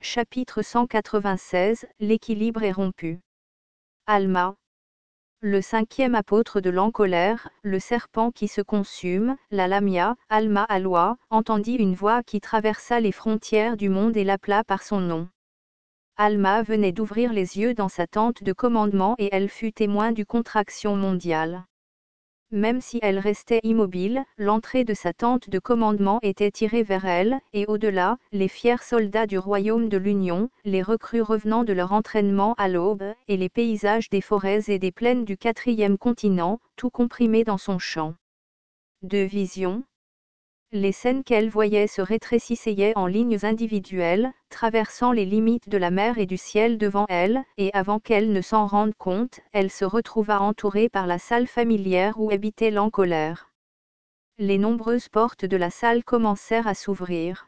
Chapitre 196, l'équilibre est rompu. Alma. Le cinquième apôtre de l'encolère, le serpent qui se consume, la Lamia, Alma Aloua, entendit une voix qui traversa les frontières du monde et l'appela par son nom. Alma venait d'ouvrir les yeux dans sa tente de commandement et elle fut témoin du contraction mondiale. Même si elle restait immobile, l'entrée de sa tente de commandement était tirée vers elle, et au-delà, les fiers soldats du royaume de l'Union, les recrues revenant de leur entraînement à l'aube, et les paysages des forêts et des plaines du quatrième continent, tout comprimé dans son champ de vision. Les scènes qu'elle voyait se rétrécissaient en lignes individuelles, traversant les limites de la mer et du ciel devant elle, et avant qu'elle ne s'en rende compte, elle se retrouva entourée par la salle familière où habitait l'encolère. Les nombreuses portes de la salle commencèrent à s'ouvrir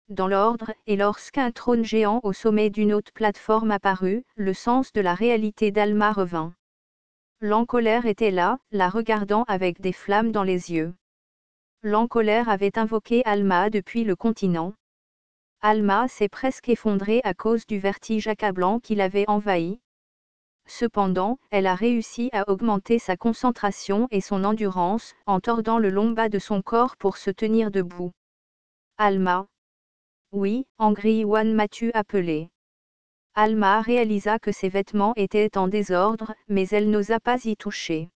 dans l'ordre, et lorsqu'un trône géant au sommet d'une haute plateforme apparut, le sens de la réalité d'Alma revint. L'encolère était là, la regardant avec des flammes dans les yeux. L'encolère avait invoqué Alma depuis le continent. Alma s'est presque effondrée à cause du vertige accablant qui l'avait envahie. Cependant, elle a réussi à augmenter sa concentration et son endurance, en tordant le long bas de son corps pour se tenir debout. Alma. Oui, Angry-Wan m'as-tu appelé. Alma réalisa que ses vêtements étaient en désordre, mais elle n'osa pas y toucher.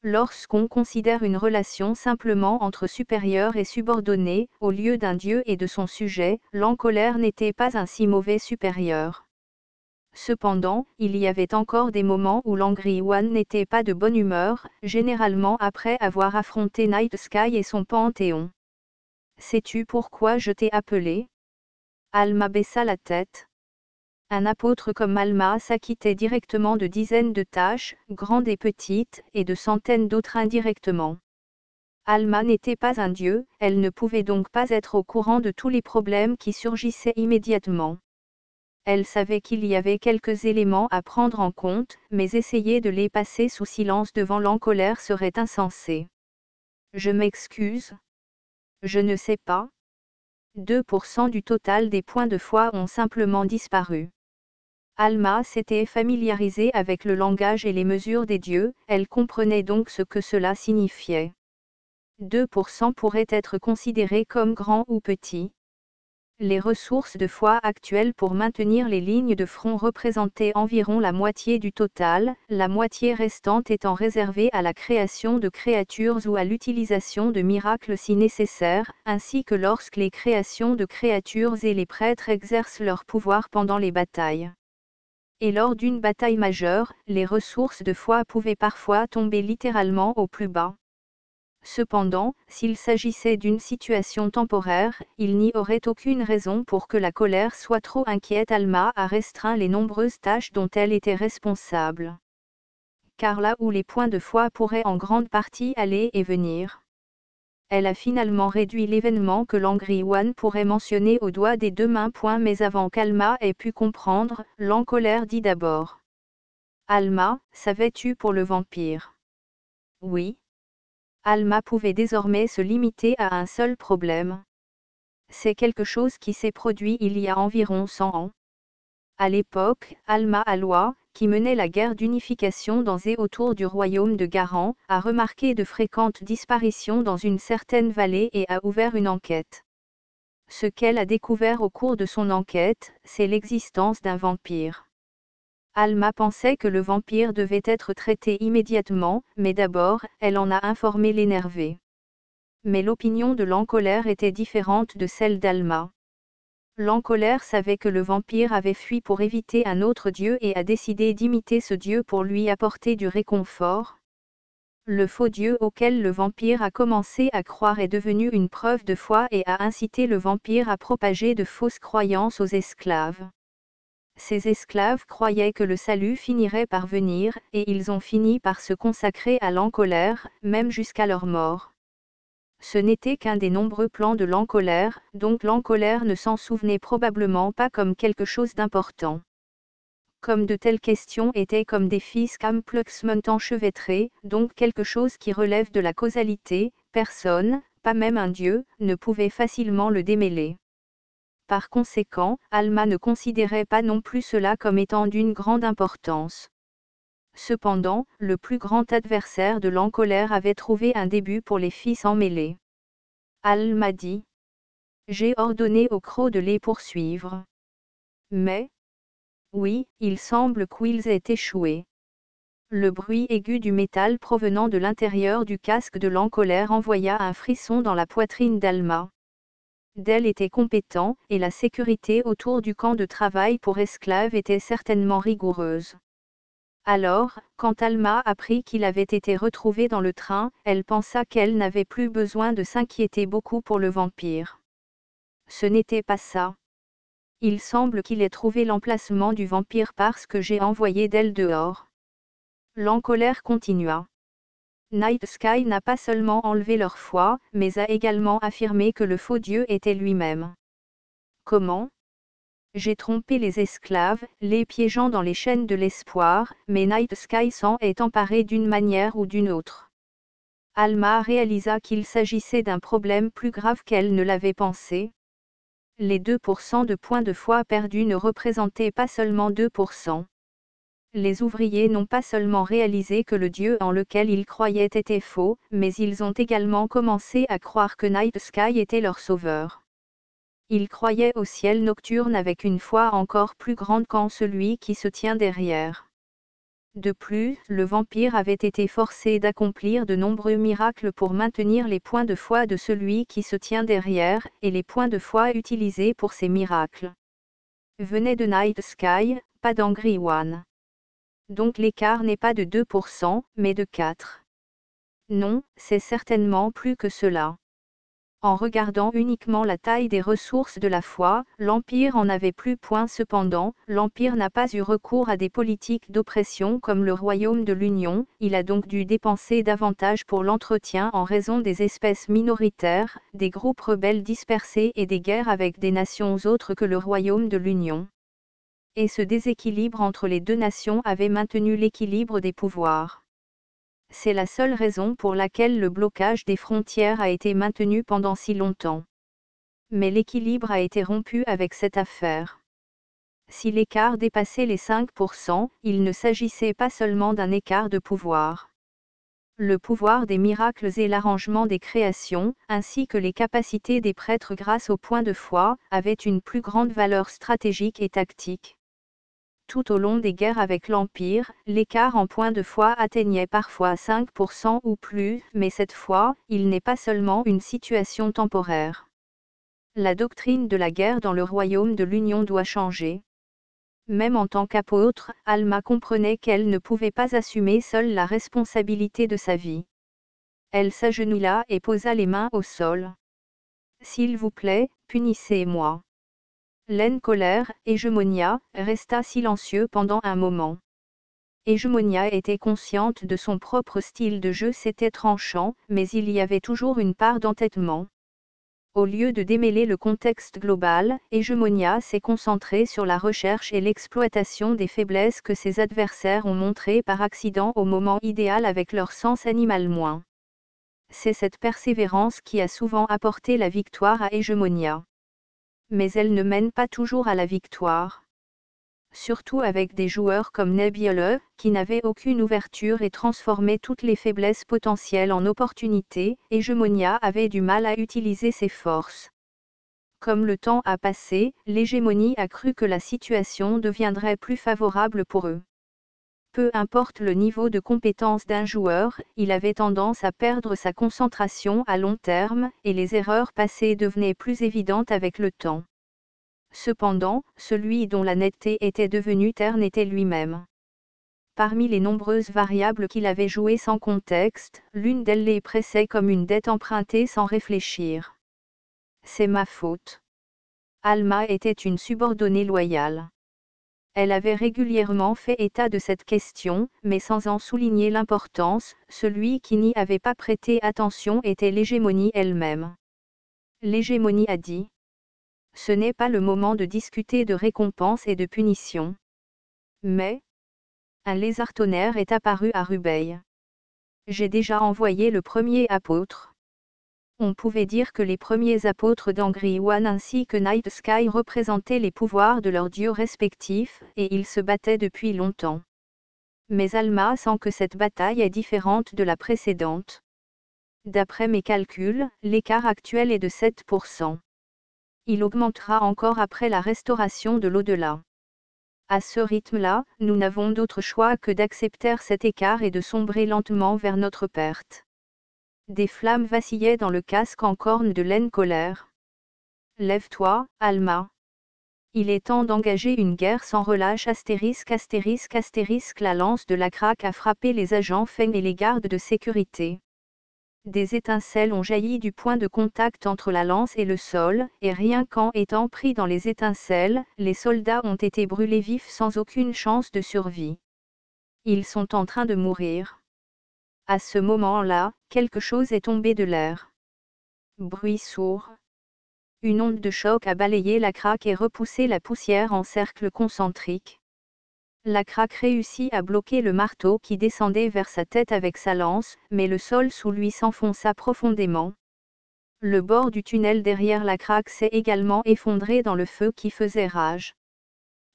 Lorsqu'on considère une relation simplement entre supérieur et subordonné, au lieu d'un dieu et de son sujet, l'encolère n'était pas un si mauvais supérieur. Cependant, il y avait encore des moments où l'Angry-Wan n'était pas de bonne humeur, généralement après avoir affronté Night Sky et son panthéon. Sais-tu pourquoi je t'ai appelé? Alma baissa la tête. Un apôtre comme Alma s'acquittait directement de dizaines de tâches, grandes et petites, et de centaines d'autres indirectement. Alma n'était pas un dieu, elle ne pouvait donc pas être au courant de tous les problèmes qui surgissaient immédiatement. Elle savait qu'il y avait quelques éléments à prendre en compte, mais essayer de les passer sous silence devant l'encolère serait insensé. Je m'excuse. Je ne sais pas. 2% du total des points de foi ont simplement disparu. Alma s'était familiarisée avec le langage et les mesures des dieux, elle comprenait donc ce que cela signifiait. 2% pourraient être considérés comme grands ou petits. Les ressources de foi actuelles pour maintenir les lignes de front représentaient environ la moitié du total, la moitié restante étant réservée à la création de créatures ou à l'utilisation de miracles si nécessaire, ainsi que lorsque les créations de créatures et les prêtres exercent leur pouvoir pendant les batailles. Et lors d'une bataille majeure, les ressources de foi pouvaient parfois tomber littéralement au plus bas. Cependant, s'il s'agissait d'une situation temporaire, il n'y aurait aucune raison pour que la colère soit trop inquiète. Alma a restreint les nombreuses tâches dont elle était responsable. Car là où les points de foi pourraient en grande partie aller et venir, elle a finalement réduit l'événement que l'Angry-Wan pourrait mentionner au doigt des deux mains. Mais avant qu'Alma ait pu comprendre, l'encolère dit d'abord. Alma, savais-tu pour le vampire? Oui. Alma pouvait désormais se limiter à un seul problème. C'est quelque chose qui s'est produit il y a environ 100 ans. À l'époque, Alma Aloua, qui menait la guerre d'unification dans et autour du royaume de Garan, a remarqué de fréquentes disparitions dans une certaine vallée et a ouvert une enquête. Ce qu'elle a découvert au cours de son enquête, c'est l'existence d'un vampire. Alma pensait que le vampire devait être traité immédiatement, mais d'abord, elle en a informé l'énervé. Mais l'opinion de l'encolère était différente de celle d'Alma. L'encolère savait que le vampire avait fui pour éviter un autre dieu et a décidé d'imiter ce dieu pour lui apporter du réconfort. Le faux dieu auquel le vampire a commencé à croire est devenu une preuve de foi et a incité le vampire à propager de fausses croyances aux esclaves. Ces esclaves croyaient que le salut finirait par venir, et ils ont fini par se consacrer à l'encolère, même jusqu'à leur mort. Ce n'était qu'un des nombreux plans de l'encolère, donc l'encolère ne s'en souvenait probablement pas comme quelque chose d'important. Comme de telles questions étaient comme des fils complexement enchevêtrés, donc quelque chose qui relève de la causalité, personne, pas même un dieu, ne pouvait facilement le démêler. par conséquent, Alma ne considérait pas non plus cela comme étant d'une grande importance. Cependant, le plus grand adversaire de l'encolère avait trouvé un début pour les fils emmêlés. Alma dit: j'ai ordonné aux crocs de les poursuivre. Mais, oui, il semble qu'ils aient échoué. Le bruit aigu du métal provenant de l'intérieur du casque de l'encolère envoya un frisson dans la poitrine d'Alma. Dell était compétent, et la sécurité autour du camp de travail pour esclaves était certainement rigoureuse. Alors, quand Alma apprit qu'il avait été retrouvé dans le train, elle pensa qu'elle n'avait plus besoin de s'inquiéter beaucoup pour le vampire. Ce n'était pas ça. Il semble qu'il ait trouvé l'emplacement du vampire parce que j'ai envoyé Dell dehors. L'encolère continua. Night Sky n'a pas seulement enlevé leur foi, mais a également affirmé que le faux Dieu était lui-même. Comment? J'ai trompé les esclaves, les piégeant dans les chaînes de l'espoir, mais Night Sky s'en est emparé d'une manière ou d'une autre. Alma réalisa qu'il s'agissait d'un problème plus grave qu'elle ne l'avait pensé. Les 2% de points de foi perdus ne représentaient pas seulement 2%. Les ouvriers n'ont pas seulement réalisé que le Dieu en lequel ils croyaient était faux, mais ils ont également commencé à croire que Night Sky était leur sauveur. Ils croyaient au ciel nocturne avec une foi encore plus grande qu'en celui qui se tient derrière. De plus, le vampire avait été forcé d'accomplir de nombreux miracles pour maintenir les points de foi de celui qui se tient derrière, et les points de foi utilisés pour ces miracles venaient de Night Sky, pas d'Angry One. Donc l'écart n'est pas de 2%, mais de 4. Non, c'est certainement plus que cela. En regardant uniquement la taille des ressources de la foi, l'Empire en avait plus point. Cependant, l'Empire n'a pas eu recours à des politiques d'oppression comme le Royaume de l'Union, il a donc dû dépenser davantage pour l'entretien en raison des espèces minoritaires, des groupes rebelles dispersés et des guerres avec des nations autres que le Royaume de l'Union. Et ce déséquilibre entre les deux nations avait maintenu l'équilibre des pouvoirs. C'est la seule raison pour laquelle le blocage des frontières a été maintenu pendant si longtemps. Mais l'équilibre a été rompu avec cette affaire. Si l'écart dépassait les 5%, il ne s'agissait pas seulement d'un écart de pouvoir. Le pouvoir des miracles et l'arrangement des créations, ainsi que les capacités des prêtres grâce au point de foi, avaient une plus grande valeur stratégique et tactique. Tout au long des guerres avec l'Empire, l'écart en points de foi atteignait parfois 5% ou plus, mais cette fois, il n'est pas seulement une situation temporaire. La doctrine de la guerre dans le royaume de l'Union doit changer. Même en tant qu'apôtre, Alma comprenait qu'elle ne pouvait pas assumer seule la responsabilité de sa vie. Elle s'agenouilla et posa les mains au sol. S'il vous plaît, punissez-moi. L'encolère, Hégémonia, resta silencieux pendant un moment. Hégémonia était consciente de son propre style de jeu, c'était tranchant, mais il y avait toujours une part d'entêtement. Au lieu de démêler le contexte global, Hégémonia s'est concentrée sur la recherche et l'exploitation des faiblesses que ses adversaires ont montrées par accident au moment idéal avec leur sens animal moins. C'est cette persévérance qui a souvent apporté la victoire à Hégémonia. Mais elle ne mène pas toujours à la victoire. Surtout avec des joueurs comme Nebbiolo, qui n'avaient aucune ouverture et transformaient toutes les faiblesses potentielles en opportunités, Hégémonia avait du mal à utiliser ses forces. Comme le temps a passé, l'hégémonie a cru que la situation deviendrait plus favorable pour eux. Peu importe le niveau de compétence d'un joueur, il avait tendance à perdre sa concentration à long terme, et les erreurs passées devenaient plus évidentes avec le temps. Cependant, celui dont la netteté était devenue terne était lui-même. Parmi les nombreuses variables qu'il avait jouées sans contexte, l'une d'elles les pressait comme une dette empruntée sans réfléchir. C'est ma faute. Alma était une subordonnée loyale. Elle avait régulièrement fait état de cette question, mais sans en souligner l'importance, celui qui n'y avait pas prêté attention était l'hégémonie elle-même. L'hégémonie a dit: ce n'est pas le moment de discuter de récompense et de punition. Mais, un lézard tonnerre est apparu à Rubeil. J'ai déjà envoyé le premier apôtre. On pouvait dire que les premiers apôtres d'Angry-One ainsi que Night Sky représentaient les pouvoirs de leurs dieux respectifs, et ils se battaient depuis longtemps. Mais Alma sent que cette bataille est différente de la précédente. D'après mes calculs, l'écart actuel est de 7%. Il augmentera encore après la restauration de l'au-delà. À ce rythme-là, nous n'avons d'autre choix que d'accepter cet écart et de sombrer lentement vers notre perte. Des flammes vacillaient dans le casque en corne de laine colère. Lève-toi, Alma. Il est temps d'engager une guerre sans relâche **************************************************************************************************************************************************************************************************************************************************************************************************************************************************sécurité. Des étincelles ont jailli du point de contact entre la lance et le sol, et rien qu'en étant pris dans les étincelles, les soldats ont été brûlés vifs sans aucune chance de survie. Ils sont en train de mourir. À ce moment-là, quelque chose est tombé de l'air. Bruit sourd. Une onde de choc a balayé la craque et repoussé la poussière en cercle concentrique. La craque réussit à bloquer le marteau qui descendait vers sa tête avec sa lance, mais le sol sous lui s'enfonça profondément. Le bord du tunnel derrière la craque s'est également effondré dans le feu qui faisait rage.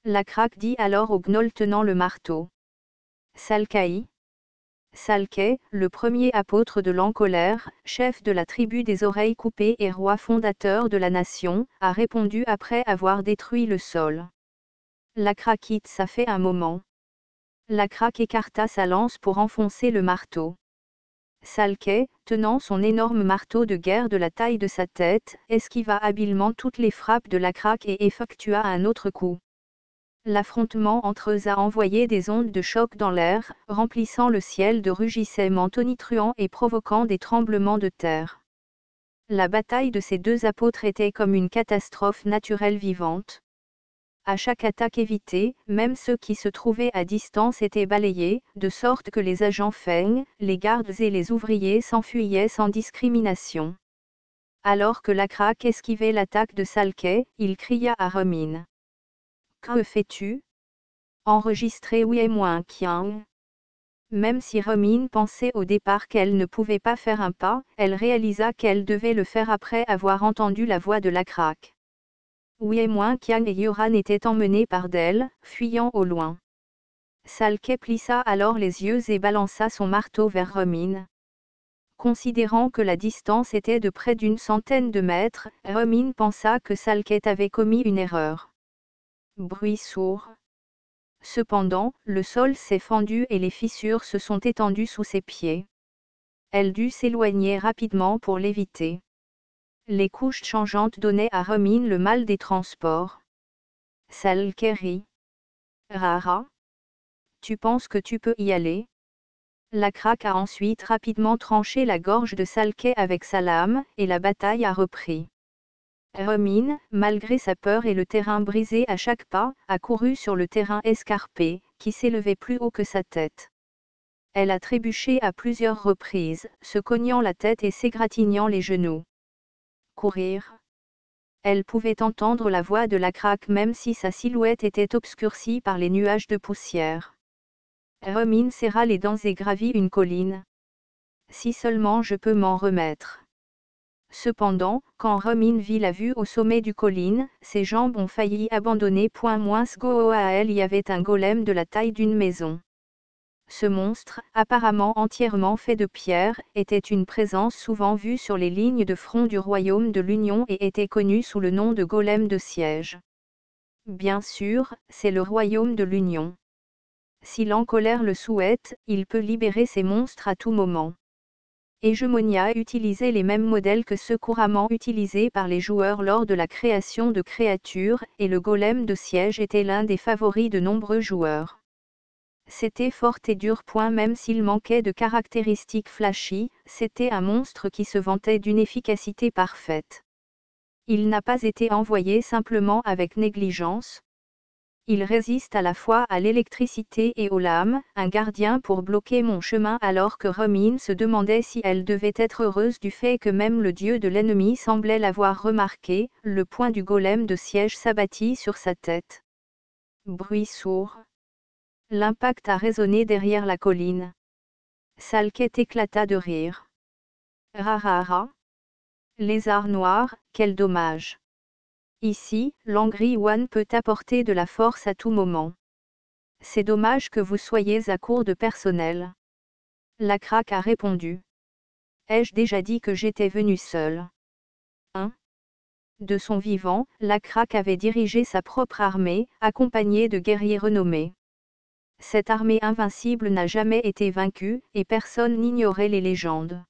La craque dit alors au gnoll tenant le marteau. Salkai. Salkai, le premier apôtre de l'Encolère, chef de la tribu des oreilles coupées et roi fondateur de la nation, a répondu après avoir détruit le sol. La craquite ça fait un moment. La craque écarta sa lance pour enfoncer le marteau. Salkai, tenant son énorme marteau de guerre de la taille de sa tête, esquiva habilement toutes les frappes de la craque et effectua un autre coup. L'affrontement entre eux a envoyé des ondes de choc dans l'air, remplissant le ciel de rugissements tonitruants et provoquant des tremblements de terre. La bataille de ces deux apôtres était comme une catastrophe naturelle vivante. À chaque attaque évitée, même ceux qui se trouvaient à distance étaient balayés, de sorte que les agents feignent, les gardes et les ouvriers s'enfuyaient sans discrimination. Alors que la craque esquivait l'attaque de Salkai, il cria à Romine. « Que fais-tu » Enregistré Oué-Kiang. Même si Romine pensait au départ qu'elle ne pouvait pas faire un pas, elle réalisa qu'elle devait le faire après avoir entendu la voix de la craque. Oué-Kiang et Yoran étaient emmenés par d'elle, fuyant au loin. Salkai plissa alors les yeux et balança son marteau vers Romine. Considérant que la distance était de près d'une centaine de mètres, Romine pensa que Salkai avait commis une erreur. Bruit sourd. Cependant, le sol s'est fendu et les fissures se sont étendues sous ses pieds. Elle dut s'éloigner rapidement pour l'éviter. Les couches changeantes donnaient à Romine le mal des transports. Salkai rit. Rara. Tu penses que tu peux y aller ? La craque a ensuite rapidement tranché la gorge de Salkai avec sa lame, et la bataille a repris. Romine, malgré sa peur et le terrain brisé à chaque pas, a couru sur le terrain escarpé, qui s'élevait plus haut que sa tête. Elle a trébuché à plusieurs reprises, se cognant la tête et s'égratignant les genoux. Courir. Elle pouvait entendre la voix de la craque même si sa silhouette était obscurcie par les nuages de poussière. Romine serra les dents et gravit une colline. Si seulement je peux m'en remettre. Cependant, quand Romine vit la vue au sommet du colline, ses jambes ont failli abandonner. Il y avait un golem de la taille d'une maison. Ce monstre, apparemment entièrement fait de pierre, était une présence souvent vue sur les lignes de front du royaume de l'Union et était connu sous le nom de golem de siège. Bien sûr, c'est le royaume de l'Union. Si l'Encolère le souhaite, il peut libérer ces monstres à tout moment. Hegemonia utilisait les mêmes modèles que ceux couramment utilisés par les joueurs lors de la création de créatures, et le golem de siège était l'un des favoris de nombreux joueurs. C'était fort et dur. Même s'il manquait de caractéristiques flashy, c'était un monstre qui se vantait d'une efficacité parfaite. Il n'a pas été envoyé simplement avec négligence. Il résiste à la fois à l'électricité et aux lames, un gardien pour bloquer mon chemin alors que Romine se demandait si elle devait être heureuse du fait que même le dieu de l'ennemi semblait l'avoir remarqué, le poing du golem de siège s'abattit sur sa tête. Bruit sourd. L'impact a résonné derrière la colline. Salkai éclata de rire. Rarara. lézard noir, quel dommage. Ici, l'Angry One peut apporter de la force à tout moment. C'est dommage que vous soyez à court de personnel. La craque a répondu. Ai-je déjà dit que j'étais venu seul? De son vivant, la craque avait dirigé sa propre armée, accompagnée de guerriers renommés. Cette armée invincible n'a jamais été vaincue, et personne n'ignorait les légendes.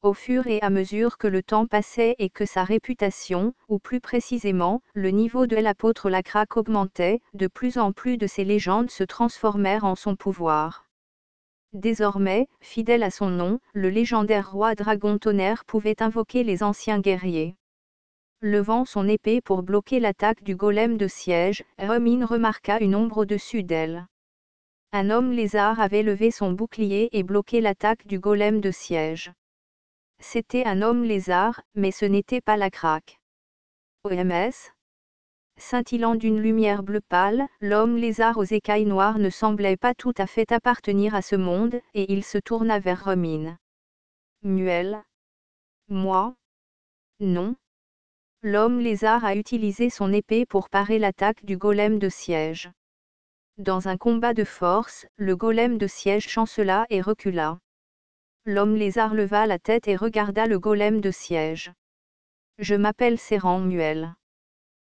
Au fur et à mesure que le temps passait et que sa réputation, ou plus précisément, le niveau de l'apôtre Lacraque augmentait, de plus en plus de ces légendes se transformèrent en son pouvoir. Désormais, fidèle à son nom, le légendaire roi Dragon Tonnerre pouvait invoquer les anciens guerriers. Levant son épée pour bloquer l'attaque du golem de siège, Hermine remarqua une ombre au-dessus d'elle. Un homme lézard avait levé son bouclier et bloqué l'attaque du golem de siège. C'était un homme lézard, mais ce n'était pas la craque. OMS. Scintillant d'une lumière bleu pâle, l'homme lézard aux écailles noires ne semblait pas tout à fait appartenir à ce monde, et il se tourna vers Hermine. Muel. Moi? Non. L'homme lézard a utilisé son épée pour parer l'attaque du golem de siège. Dans un combat de force, le golem de siège chancela et recula. L'homme lézard leva la tête et regarda le golem de siège. Je m'appelle Serran Muel.